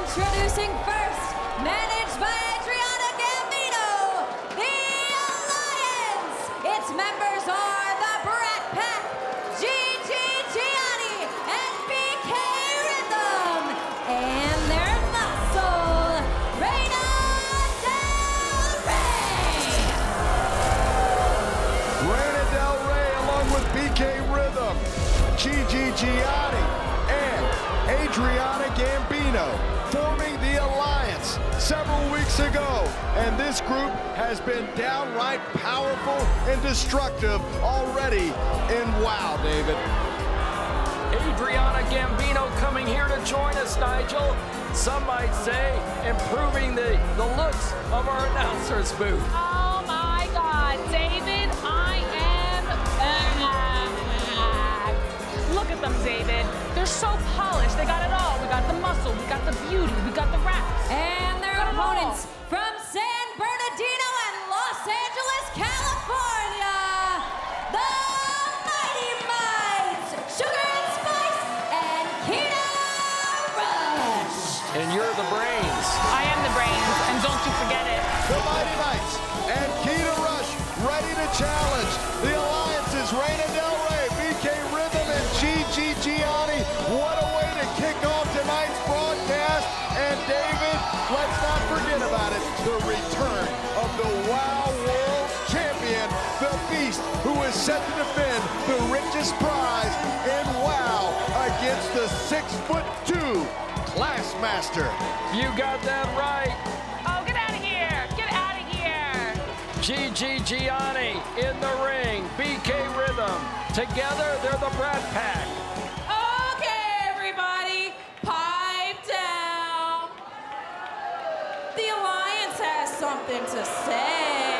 Introducing first, managed by Adriana Gambino, the Alliance. Its members are the Brat Pack, Gigi Gianni, and BK Rhythm, and their muscle, Reina Del Rey. Reina Del Rey along with BK Rhythm, Gigi Gianni, and Adriana Gambino forming the Alliance several weeks ago. And this group has been downright powerful and destructive already in WOW, David. Adriana Gambino coming here to join us, Nigel. Some might say improving the looks of our announcers booth. Oh my God, David, I am back. Look at them, David. They're so polished. They got it all. We got the muscle, we got the beauty, we got the raps. And their opponents from San Bernardino and Los Angeles, California, the Mighty Mites, Sugar and Spice, and Kita Rush. And you're the brains. I am the brains, and don't you forget it. The Mighty Mites and Kita Rush ready to challenge the Alliance's Reina Del Rey, BK Rhythm, and Gigi Gianni. What a way to kick off tonight's broadcast. And David, let's not forget about it, the return of the WOW World Champion, the Beast, who is set to defend the richest prize in WOW against the 6'2" Classmaster. You got that right. Oh, get out of here. Get out of here. Gigi Gianni in the ring, BK Rhythm. Together, they're the Brat Pack. Okay, everybody, pipe down. The Alliance has something to say.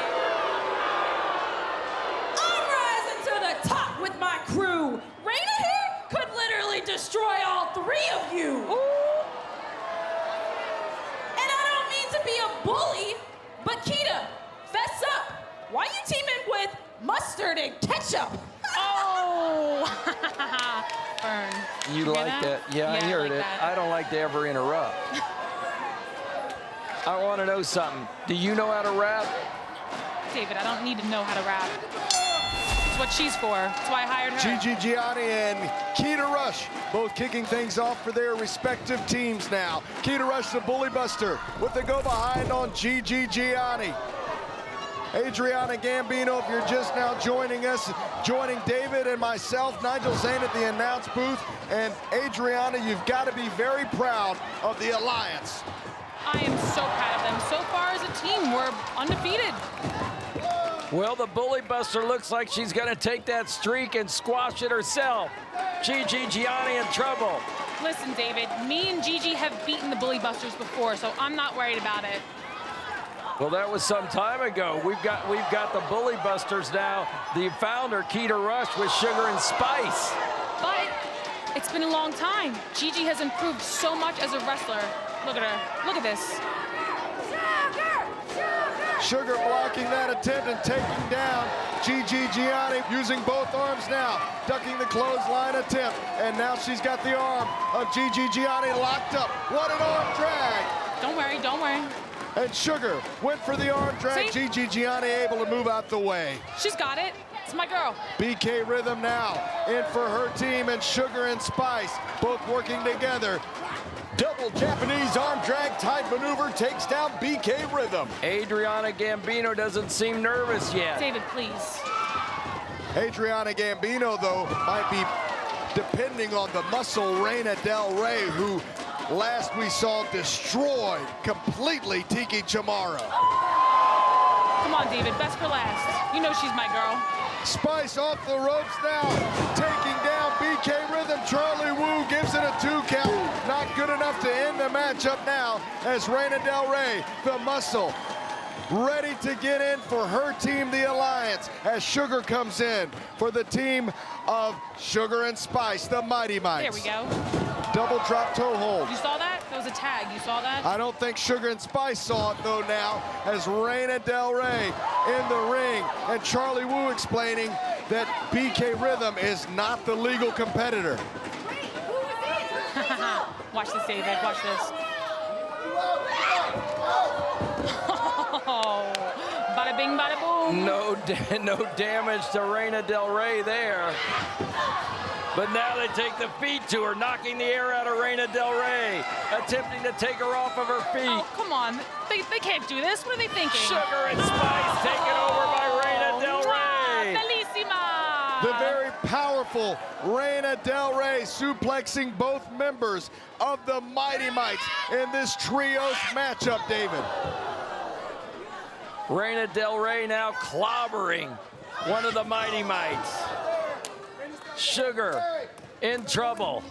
I'm rising to the top with my crew. Reina here could literally destroy all three of you. And I don't mean to be a bully, but Kita, fess up. Why you teaming with mustard and ketchup? Oh. Burn. You like that? Yeah, I heard like it. that. I don't like to ever interrupt. I want to know something. Do you know how to rap? David, I don't need to know how to rap. It's what she's for. That's why I hired her. Gigi Gianni and Kita Rush both kicking things off for their respective teams now. Kita Rush, the Bully Buster, with the go behind on Gigi Gianni. Adriana Gambino, if you're just now joining us, joining David and myself, Nigel Zane at the announce booth. And Adriana, you've got to be very proud of the Alliance. I am so proud of them. So far as a team, we're undefeated. Well, the Bully Buster looks like she's going to take that streak and squash it herself. Gigi Gianni in trouble. Listen, David, me and Gigi have beaten the Bully Busters before, so I'm not worried about it. Well, that was some time ago. We've got the Bully Busters now. The founder, Kita Rush, with Sugar and Spice. But it's been a long time. Gigi has improved so much as a wrestler. Look at her. Look at this. Sugar blocking that attempt and taking down Gigi Gianni, using both arms now, ducking the clothesline attempt. And now she's got the arm of Gigi Gianni locked up. What an arm drag. Don't worry, don't worry. And Sugar went for the arm drag. See? Gigi Gianni able to move out the way. She's got it. It's my girl. BK Rhythm now in for her team, and Sugar and Spice both working together. Double Japanese arm drag tight maneuver takes down BK Rhythm. Adriana Gambino doesn't seem nervous yet. David, please. Adriana Gambino, though, might be depending on the muscle Reina Del Rey, who last we saw destroyed completely Tiki Chamorro. Come on, David, best for last. You know she's my girl. Spice off the ropes now, taking down BK Rhythm. Charlie Wu gives it a 2 count. Not good enough to end the matchup now as Reina Del Rey, the muscle, ready to get in for her team, the Alliance, as Sugar comes in for the team of Sugar and Spice, the Mighty Mites. There we go. Double drop toe hold. You saw that? That was a tag. You saw that? I don't think Sugar and Spice saw it, though, now, as Reina Del Rey in the ring, and Charlie Wu explaining that BK Rhythm is not the legal competitor. Watch this, David. Watch this. Oh, bada bing, bada boom. No damage to Reina Del Rey there. But now they take the feet to her, knocking the air out of Reina Del Rey, attempting to take her off of her feet. Oh, come on. They can't do this. What are they thinking? Sugar and Spice taken over by Reina Del Rey. Bellissima. The very powerful Reina Del Rey suplexing both members of the Mighty Mites in this trios matchup, David. Reina Del Rey now clobbering one of the Mighty Mites. Sugar in trouble.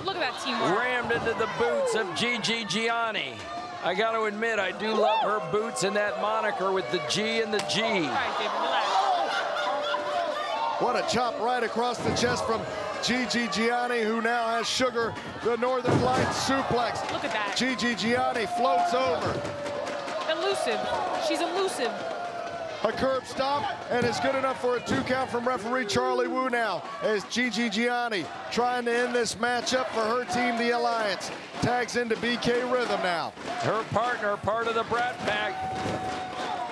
Look at that teamwork. Rammed into the boots of Gigi Gianni. I got to admit, I do love her boots and that moniker with the G and the G. All right, David, relax. What a chop right across the chest from Gigi Gianni, who now has Sugar, the Northern Lights suplex. Look at that. Gigi Gianni floats over. Elusive. She's elusive. A curb stop, and it's good enough for a 2 count from referee Charlie Wu now, as Gigi Gianni trying to end this matchup for her team, the Alliance. Tags into BK Rhythm now. Her partner, part of the Brat Pack.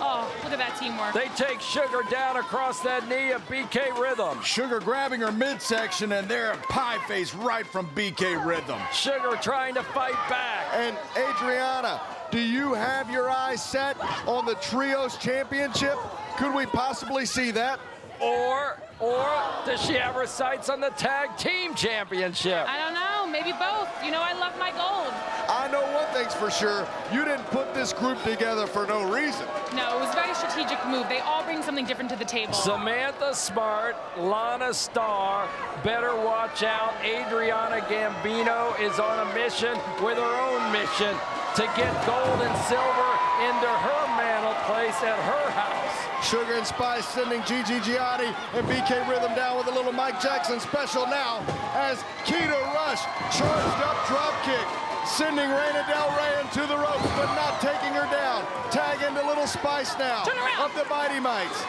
Oh, look at that teamwork. They take Sugar down across that knee of BK Rhythm. Sugar grabbing her midsection, and there, pie face right from BK Rhythm. Sugar trying to fight back. And Adriana, do you have your eyes set on the Trios Championship? Could we possibly see that? Or does she have her sights on the Tag Team Championship? I don't know. Maybe both. You know I love my gold. I know one thing's for sure. You didn't put this group together for no reason. No, it was a very strategic move. They all bring something different to the table. Samantha Smart, Lana Starr, better watch out. Adriana Gambino is on a mission with her own mission to get gold and silver into her mantle place at her house. Sugar and Spice sending Gigi Gianni and BK Rhythm down with a little Mike Jackson special now as Keita Rush charged up drop kick, sending Reina Del Rey into the ropes, but not taking her down. Tag into little Spice now of the Mighty Mites.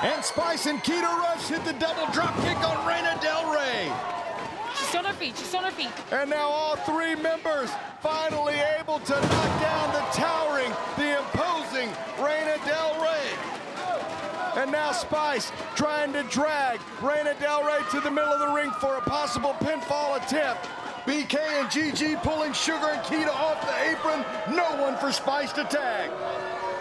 And Spice and Keita Rush hit the double drop kick on Reina Del Rey. She's on her feet. She's on her feet. And now all 3 members finally able to knock down the towering, the imposing Reina Del Rey. And now Spice trying to drag Reina Del Rey to the middle of the ring for a possible pinfall attempt. BK and GG pulling Sugar and Keita off the apron. No one for Spice to tag.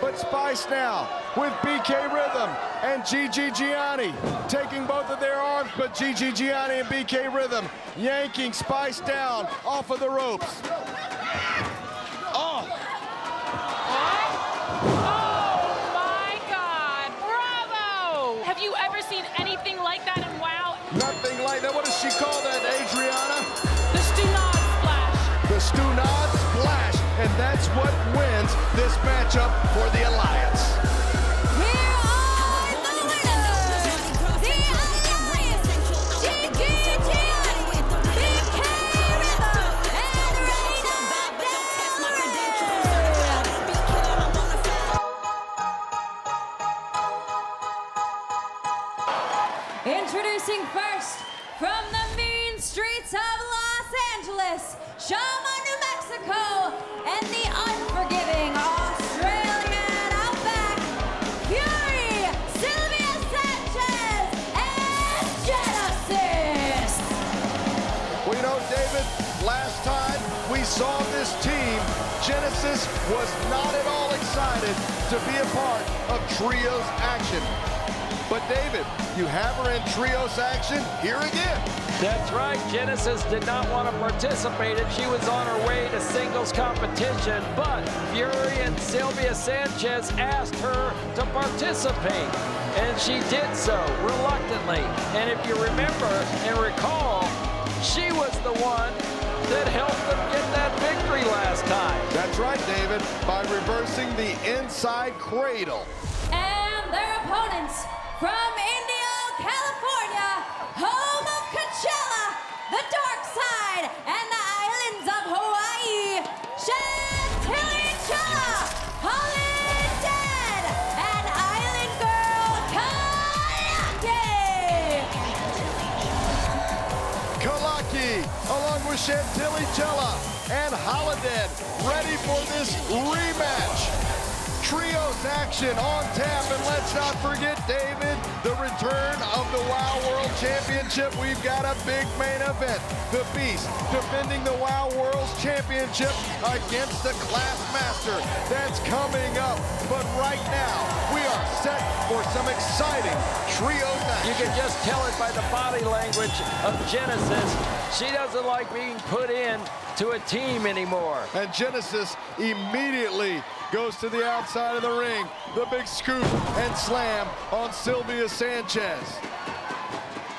But Spice now with BK Rhythm and Gigi Gianni taking both of their arms, but Gigi Gianni and BK Rhythm yanking Spice down off of the ropes. Oh, Have you ever seen anything like that in WoW? Nothing like that. What does she call that, Adriana? The Stunad Splash. The Stunad Splash. And that's what wins this matchup for the Alliance. Here are the winners, the Alliance, Gigi Gianni, BK Rhythm, and Reina Del Rey. Introducing first, from the mean streets of Los Angeles, Shama, New Mexico, and the unforgiving Australian outback, Fury, Sylvia Sanchez, and Genesis. Well, you know, David, last time we saw this team, Genesis was not at all excited to be a part of Trios action. But David, you have her in Trios action here again. That's right, Genesis did not want to participate and she was on her way to singles competition, but Fury and Sylvia Sanchez asked her to participate, and she did so reluctantly. And if you remember and recall, she was the one that helped them get that victory last time. That's right, David, by reversing the inside cradle. And their opponents from Indio, California, home of Coachella, the Dark Side, and the islands of Hawaii, Chantilly Chella, Holidead, and Island Girl, Kalaki, along with Chantilly Chella and Holidead, ready for this rematch. Trios action on tap, and let's not forget, David, the return of the WOW World Championship. We've got a big main event. The Beast defending the WOW World Championship against the Classmaster. That's coming up, but right now, we are set for some exciting Trios action. You can just tell it by the body language of Genesis. She doesn't like being put in to a team anymore. And Genesis immediately goes to the outside of the ring. The big scoop and slam on Sylvia Sanchez.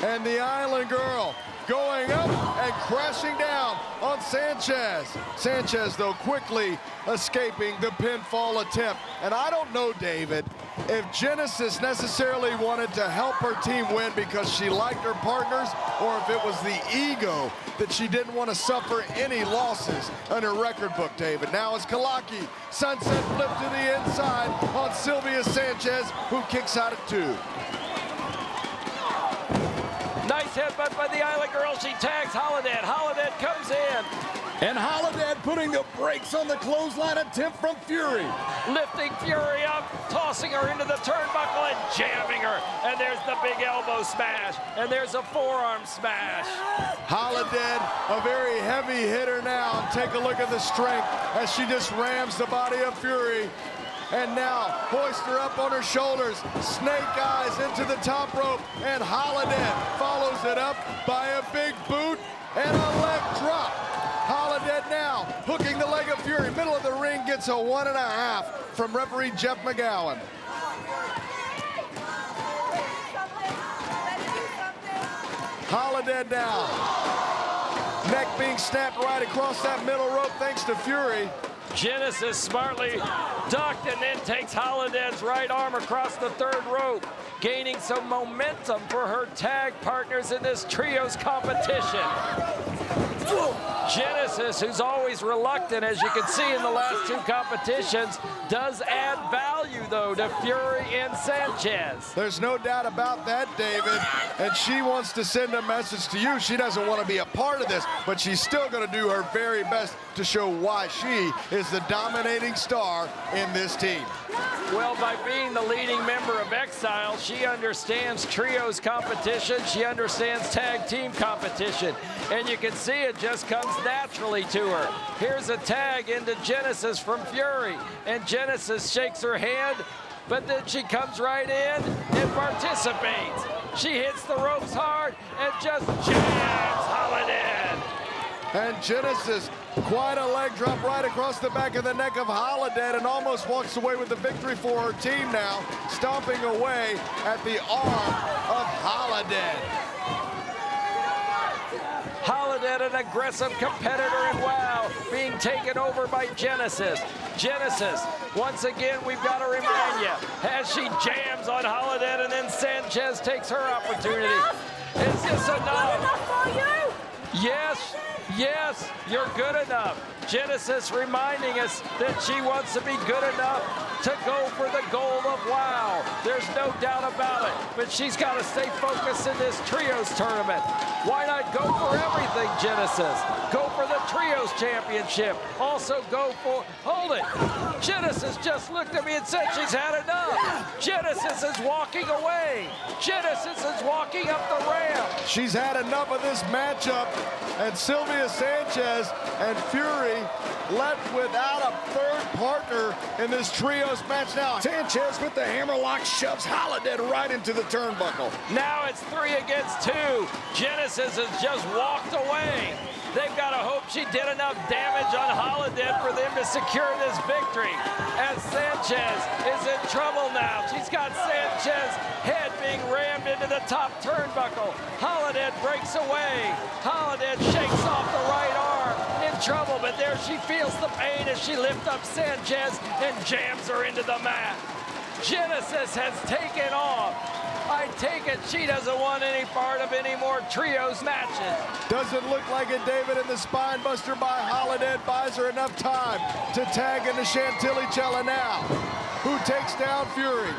And the Island Girl going up and crashing down on Sanchez. Sanchez, though, quickly escaping the pinfall attempt. And I don't know, David, if Genesis necessarily wanted to help her team win because she liked her partners, or if it was the ego that she didn't want to suffer any losses on her record book, David. Now it's Kalaki. Sunset flip to the inside on Sylvia Sanchez, who kicks out at 2. Nice headbutt by the Island Girl. She tags Holidead. Holidead comes in. And Holidead putting the brakes on the clothesline attempt from Fury. Lifting Fury up, tossing her into the turnbuckle and jamming her. And there's the big elbow smash. And there's a forearm smash. Holidead, a very heavy hitter now. And take a look at the strength as she just rams the body of Fury. And now, hoist her up on her shoulders, snake eyes into the top rope, and Holidead follows it up by a big boot and a leg drop. Holidead now hooking the leg of Fury. Middle of the ring gets a 1.5 from referee Jeff McGowan. Holidead now. Neck being snapped right across that middle rope thanks to Fury. Genesis smartly ducked and then takes Holidead's right arm across the third rope, gaining some momentum for her tag partners in this trios competition. Genesis, who's always reluctant, as you can see in the last 2 competitions, does add value, though, to Fury and Sanchez. There's no doubt about that, David. And she wants to send a message to you. She doesn't want to be a part of this, but she's still going to do her very best to show why she is the dominating star in this team. Well, by being the leading member of Exile, she understands trios competition. She understands tag team competition. And you can see it just comes naturally to her. Here's a tag into Genesis from Fury. And Genesis shakes her hand, but then she comes right in and participates. She hits the ropes hard and just jams Holidead. And Genesis, quite a leg drop right across the back of the neck of Holidead, and almost walks away with the victory for her team now, stomping away at the arm of Holidead. Holidead, an aggressive competitor in WOW, being taken over by Genesis. Genesis, once again, we've got to remind you, as she jams on Holidead and then Sanchez takes her opportunity. Is this enough? For you? Yes, yes, you're good enough. Genesis reminding us that she wants to be good enough to go for the gold of WOW. There's no doubt about it, but she's got to stay focused in this trios tournament. Why not go for everything, Genesis? Go for the trios championship. Also go for, hold it. Genesis just looked at me and said she's had enough. Genesis is walking away. Genesis is walking up the ramp. She's had enough of this matchup, and Sylvia Sanchez and Fury left without a third partner in this trios match now. Sanchez with the hammerlock shoves Holidead right into the turnbuckle. Now it's 3 against 2. Genesis has just walked away. They've got to hope she did enough damage on Holidead for them to secure this victory. And Sanchez is in trouble now. She's got Sanchez's head being rammed into the top turnbuckle. Holidead breaks away. Holidead shakes off the right arm. In trouble, but there she feels the pain as she lifts up Sanchez and jams her into the mat. Genesis has taken off. I take it she doesn't want any part of any more trios matches. Doesn't look like it, David, and the spine buster by Holidead buys her enough time to tag into Chantilly Chella now, who takes down Fury.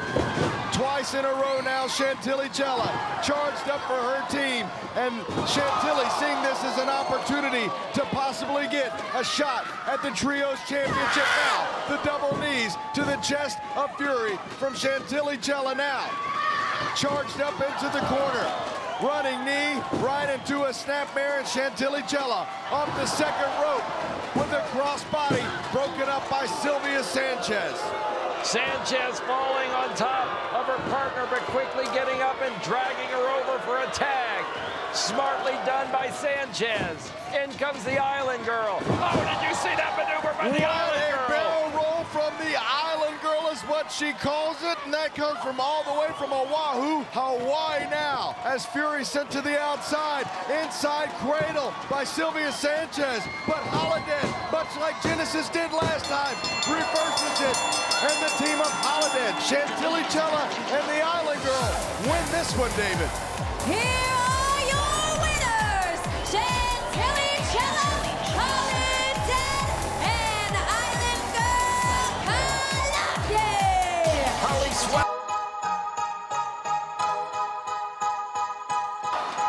twice in a row now. Chantilly Chella charged up for her team, and Chantilly seeing this as an opportunity to possibly get a shot at the Trios Championship now. The double knees to the chest of fury from Chantilly Chella now. Charged up into the corner. Running knee right into a snapmare, and Chantilly Chella off the second rope with a crossbody broken up by Sylvia Sanchez. Sanchez falling on top of her partner, but quickly getting up and dragging her over for a tag. Smartly done by Sanchez. In comes the Island Girl. Oh, did you see that maneuver by the Island Girl? What a barrel roll from the Island Girl is what she calls it, and that comes from all the way from Oahu, Hawaii now. As Fury sent to the outside, inside cradle by Sylvia Sanchez, but Holidead, much like Genesis did last time, reverses it, and the team of Holidead, Chantilly Chella, and the Island Girl win this one, David. Here are your winners, Chantilly Chella, Holidead, and Island Girl Kalaki. Holly Swell.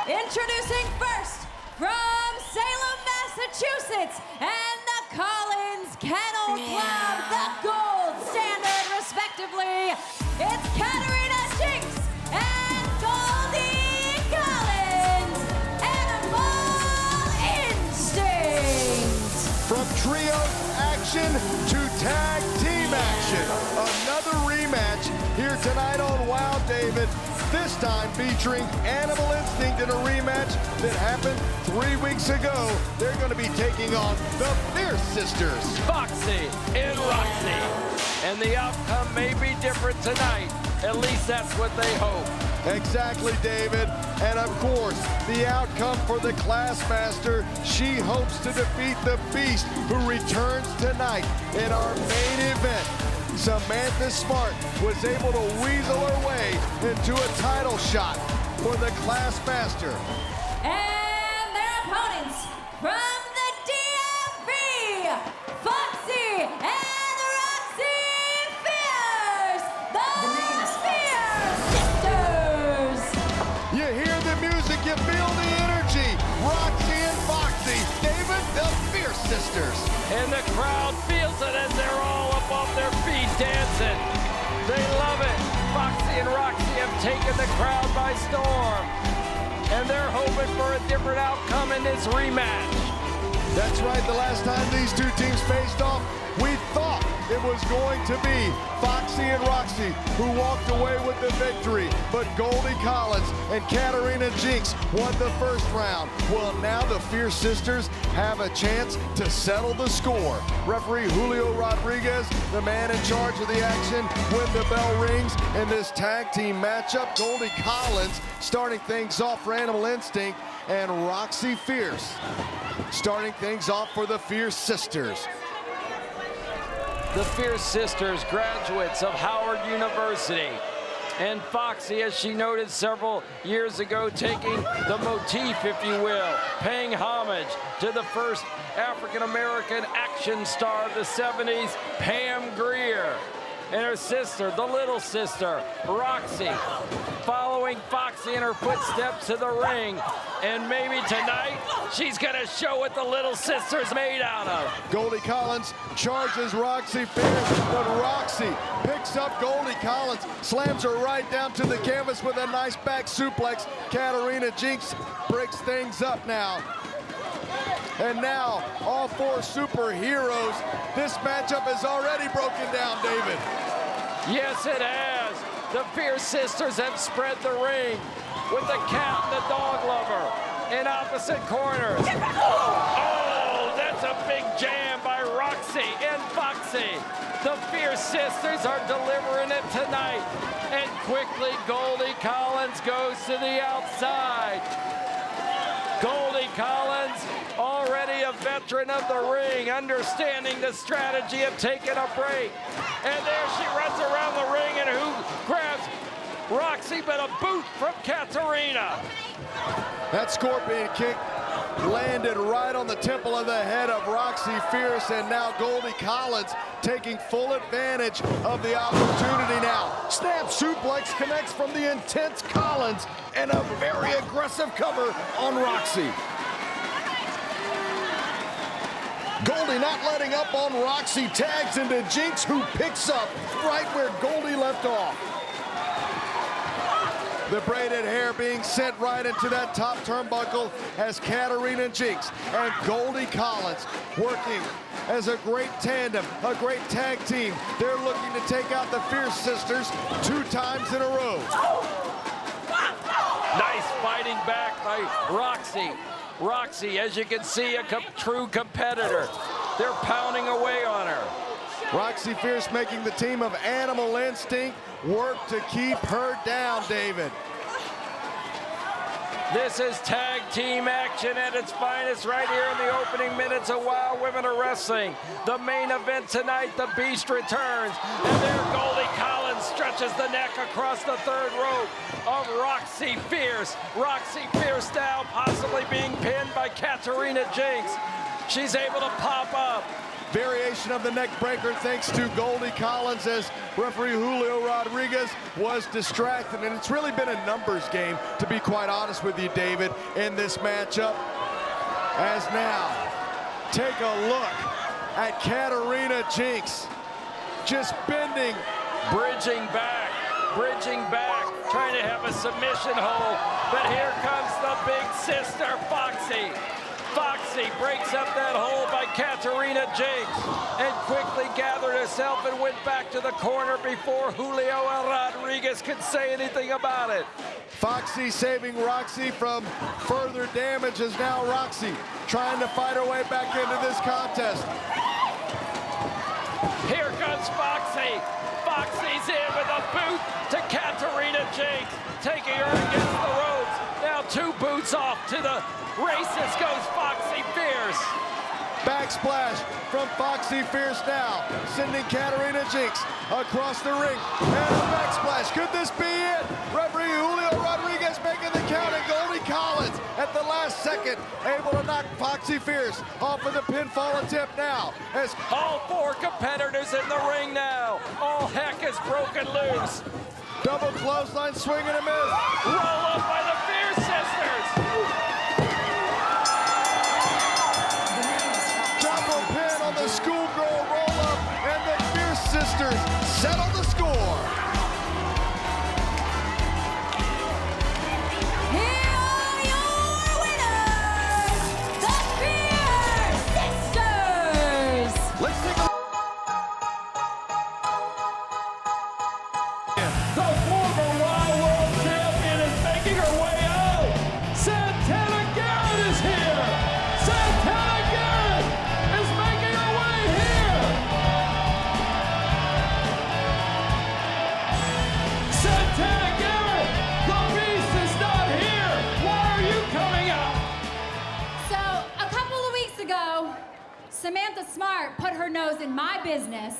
Introducing first from Salem, Massachusetts, and the Collins Kennel Club, the gold standard respectively. It's Katarina, Jinx, and Goldie Collins, Animal Instinct. From trio action to tag team action. Another rematch here tonight on WOW, David. This time featuring Animal Instinct in a rematch that happened 3 weeks ago. They're going to be taking on the Fierce Sisters. Foxy and Roxy. And the outcome may be different tonight. At least that's what they hope. Exactly, David. And of course, the outcome for the Classmaster, she hopes to defeat the Beast, who returns tonight in our main event. Samantha Smart was able to weasel her way into a title shot for the Classmaster. And their opponents from the DMV, Foxy and Roxy Fierce, the Fierce Sisters. You hear the music, you feel the energy. Roxy and Foxy, David, the Fierce Sisters. And the crowd feels it as they're all up off their feet dancing. They love it. Foxy and Roxy have taken the crowd by storm. And they're hoping for a different outcome in this rematch. That's right, the last time these two teams faced off, we thought it was going to be Foxy and Roxy who walked away with the victory. But Goldie Collins and Katarina Jinx won the first round. Well, now the Fierce Sisters have a chance to settle the score. Referee Julio Rodriguez, the man in charge of the action, when the bell rings in this tag team matchup. Goldie Collins starting things off for Animal Instinct, and Roxy Fierce starting things off for the Fierce Sisters. The Fierce Sisters, graduates of Howard University. And Foxy, as she noted several years ago, taking the motif, if you will, paying homage to the first African-American action star of the 70s, Pam Grier. And her sister, the little sister, Roxy, following Foxy in her footsteps to the ring. And maybe tonight, she's gonna show what the little sister's made out of. Goldie Collins charges Roxy Fierce, but Roxy picks up Goldie Collins, slams her right down to the canvas with a nice back suplex. Katarina Jinx breaks things up now. And now, all four superheroes. This matchup has already broken down, David. Yes, it has. The Fierce Sisters have spread the ring with the cat and the dog lover in opposite corners. Oh, that's a big jam by Roxy and Foxy. The Fierce Sisters are delivering it tonight. And quickly, Goldie Collins goes to the outside. Goldie Collins, already a veteran of the ring, understanding the strategy of taking a break. And there she runs around the ring, and who grabs Roxy but a boot from Katarina. That scorpion kick landed right on the temple of the head of Roxy Fierce, and now Goldie Collins taking full advantage of the opportunity now. Snap suplex connects from the intense Collins, and a very aggressive cover on Roxy. Goldie not letting up on Roxy, tags into Jinx, who picks up right where Goldie left off. The braided hair being sent right into that top turnbuckle as Katarina and Jinx and Goldie Collins working as a great tandem, a great tag team. They're looking to take out the Fierce Sisters 2 times in a row. Nice fighting back by Roxy. Roxy, as you can see, a true competitor. They're pounding away on her. Roxy Fierce making the team of Animal Instinct work to keep her down, David. This is tag team action at its finest right here in the opening minutes of WOW Women of Wrestling. The main event tonight, the Beast returns. And there Goldie Collins stretches the neck across the 3rd rope of Roxy Fierce. Roxy Fierce now possibly being pinned by Katarina Jinx. She's able to pop up. Variation of the neck breaker thanks to Goldie Collins as referee Julio Rodriguez was distracted. And it's really been a numbers game, to be quite honest with you, David, in this matchup. As now, take a look at Katarina Jinx. Just bending. Bridging back, trying to have a submission hold. But here comes the big sister, Foxy. Foxy breaks up that hold by Katarina Jinx and quickly gathered herself and went back to the corner before Julio Rodriguez could say anything about it. Foxy saving Roxy from further damage as now Roxy trying to fight her way back into this contest. Here comes Foxy. Foxy's in with a boot to Katarina Jinx, taking her against the ropes. Now 2 boots off to the races goes Foxy Fierce. Backsplash from Foxy Fierce now, sending Katarina Jinx across the ring. And a backsplash. Could this be it? Referee Julio Rodriguez making the count, and Goldie Collins at the last second able to knock Foxy Fierce off of the pinfall attempt now. As all 4 competitors in the ring now. All heck is broken loose. double clothesline swing and a miss. Roll up by the Fierce Sisters. Double pin on the schoolgirl roll up, and the Fierce Sisters settle the score. Here are your winners, the Fierce Sisters. Let's take a The former WOW World Champion is making her way out. Santana Garrett is here. Santana Garrett is making her way here. Santana Garrett, the Beast is not here. Why are you coming out? So, a couple of weeks ago, Samantha Smart put her nose in my business,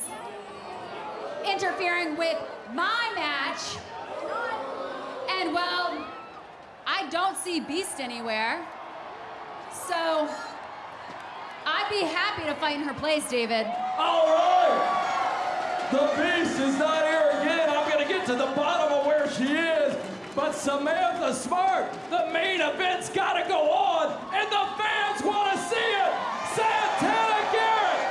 interfering with my match. And well, I don't see Beast anywhere. So, I'd be happy to fight in her place, David. All right. The Beast is not here again. I'm going to get to the bottom of where she is. But Samantha Smart, the main event's got to go on, and the fans want to see it. Santana Garrett,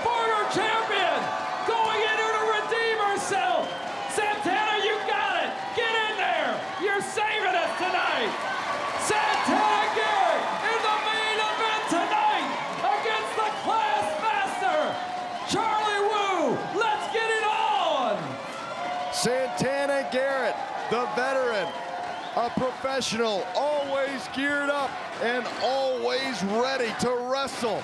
former champion, going in here to redeem herself. Santana, you got it. Get in there. You're saving us tonight. Santana Garrett in the main event tonight against the Classmaster, Charlie Wu. Let's get it on. Santana Garrett, the veteran, a professional, always geared up and always ready to wrestle.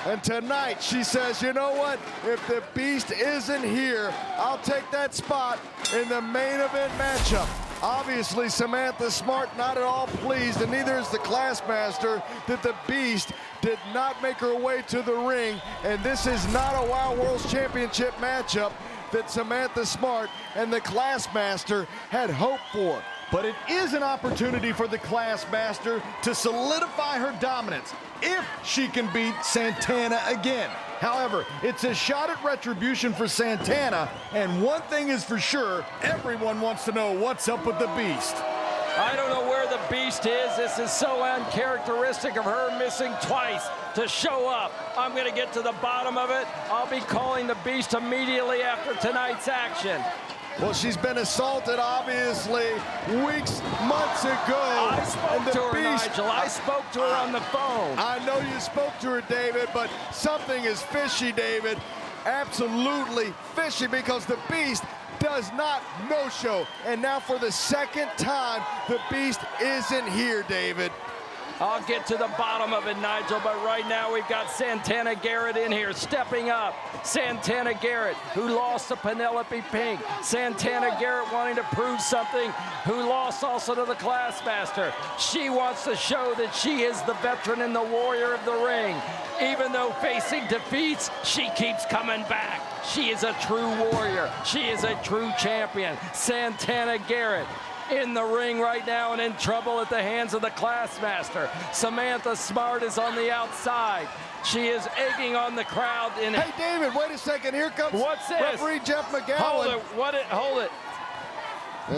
And tonight she says, you know what? If the Beast isn't here, I'll take that spot in the main event matchup. Obviously, Samantha Smart not at all pleased, and neither is the Classmaster, that the Beast did not make her way to the ring. And this is not a WOW World Championship matchup that Samantha Smart and the Classmaster had hoped for. But it is an opportunity for the Classmaster to solidify her dominance if she can beat Santana again. However, it's a shot at retribution for Santana, and one thing is for sure, everyone wants to know what's up with the Beast. I don't know where the Beast is. This is so uncharacteristic of her, missing twice to show up. I'm going to get to the bottom of it. I'll be calling the Beast immediately after tonight's action. Well, she's been assaulted, obviously, weeks, months ago. I spoke to her, Nigel. I spoke to her on the phone. I know you spoke to her, David, but something is fishy, David. Absolutely fishy, because the Beast does not no-show. And now for the second time, the Beast isn't here, David. I'll get to the bottom of it, Nigel, but right now we've got Santana Garrett in here, stepping up. Santana Garrett, who lost to Penelope Pink. Santana Garrett wanting to prove something, who lost also to the Classmaster. She wants to show that she is the veteran and the warrior of the ring. Even though facing defeats, she keeps coming back. She is a true warrior. She is a true champion. Santana Garrett in the ring right now and in trouble at the hands of the Classmaster. Samantha Smart is on the outside. She is egging on the crowd. Hey, David, wait a second. Here comes What's this? referee Jeff McGowan. Hold it.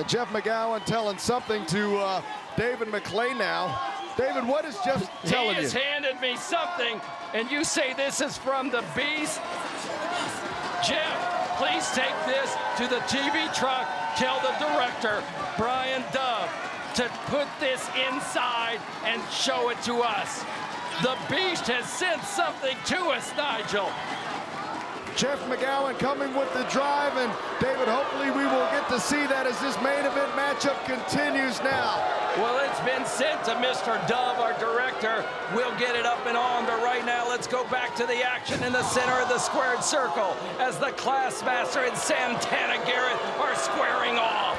Jeff McGowan telling something to David McLane now. David, what is Jeff telling you? He has handed me something, and you say this is from the Beast? Jeff, please take this to the TV truck. Tell the director, Brian Dove, to put this inside and show it to us. The Beast has sent something to us, Nigel. Jeff McGowan coming with the drive, and David, hopefully we will get to see that as this main event matchup continues now. Well, it's been sent to Mr. Dove, our director. We'll get it up and on, but right now let's go back to the action in the center of the squared circle as the Classmaster and Santana Garrett are squaring off.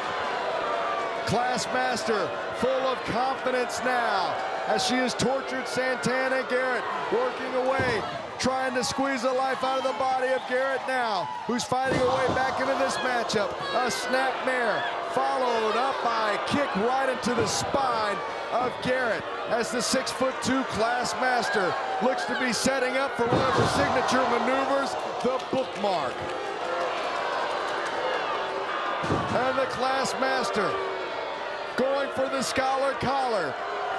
Classmaster full of confidence now as she has tortured Santana Garrett, working away, trying to squeeze the life out of the body of Garrett now, who's fighting her way back into this matchup. A snapmare followed up by a kick right into the spine of Garrett as the 6'2" Classmaster looks to be setting up for one of her signature maneuvers, the bookmark. And the Classmaster going for the Scholar Collar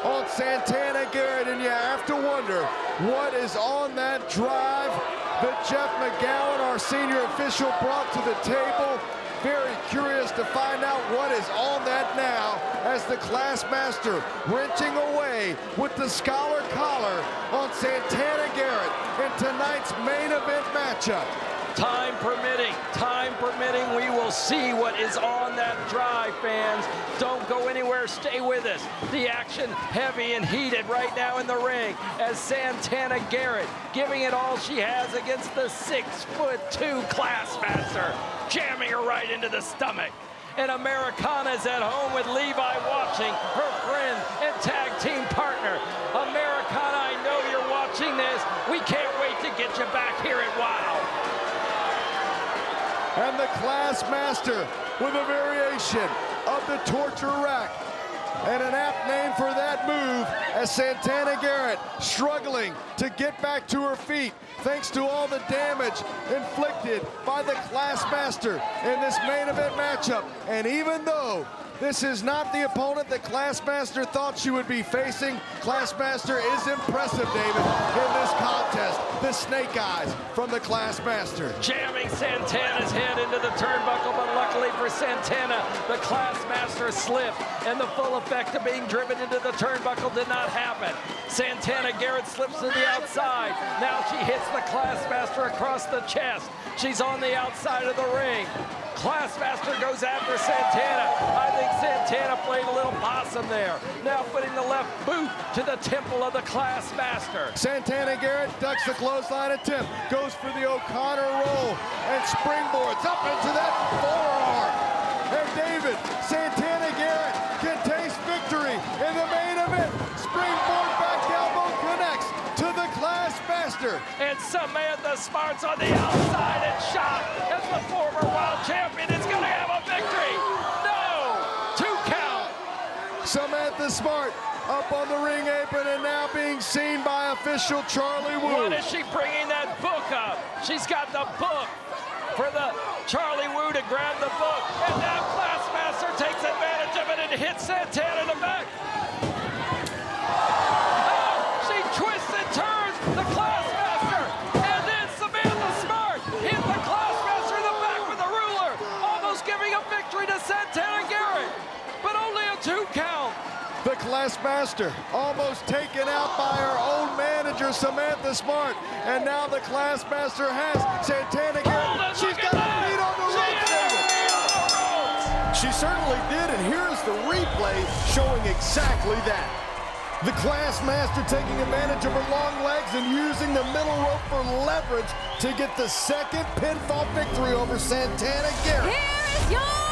on Santana Garrett, and you have to wonder what is on that drive that Jeff McGowan, our senior official, brought to the table. Very curious to find out what is on that now as the Classmaster wrenching away with the Scholar Collar on Santana Garrett in tonight's main event matchup. Time permitting, we will see what is on that drive, fans. Don't go anywhere, stay with us. The action heavy and heated right now in the ring as Santana Garrett giving it all she has against the 6'2" Classmaster, jamming her right into the stomach. And Americana's at home with Levi watching, her friend and tag team partner. Americana, I know you're watching this. We can't wait to get you back here at WOW. And the Classmaster with a variation of the torture rack. And an apt name for that move as Santana Garrett struggling to get back to her feet thanks to all the damage inflicted by the Classmaster in this main event matchup. And even though this is not the opponent that Classmaster thought she would be facing, Classmaster is impressive, David, in this contest. The snake eyes from the Classmaster. Jamming Santana's head into the turnbuckle, but luckily for Santana, the Classmaster slipped, and the full effect of being driven into the turnbuckle did not happen. Santana Garrett slips to the outside. Now she hits the Classmaster across the chest. She's on the outside of the ring. Classmaster goes after Santana. I think Santana played a little possum there. Now putting the left boot to the temple of the Classmaster. Santana Garrett ducks the clothesline attempt, goes for the O'Connor roll, and springboards up into that forearm. And David, Santana Garrett can taste victory in the main event. Springboard back elbow connects to the Classmaster. And Samantha Smart's on the outside and shot as the former world champion is going to have a victory. No! 2 count. Samantha Smart up on the ring apron and now being seen by official Charlie Wu. What is she bringing that book up? She's got the book for the Charlie Wu to grab the book. And now Classmaster takes advantage of it and hits Santana in the back. Oh, she twists and turns the Classmaster. And then Samantha Smart hit the Classmaster in the back with a ruler. Almost giving a victory to Santana Garrett. But only a 2 count. The Classmaster almost taken out by her own manager, Samantha Smart. And now the Classmaster has Santana Garrett. She's got a lead on the ropes. She certainly did, and here's the replay showing exactly that. The Classmaster taking advantage of her long legs and using the middle rope for leverage to get the second pinfall victory over Santana Garrett. Here is your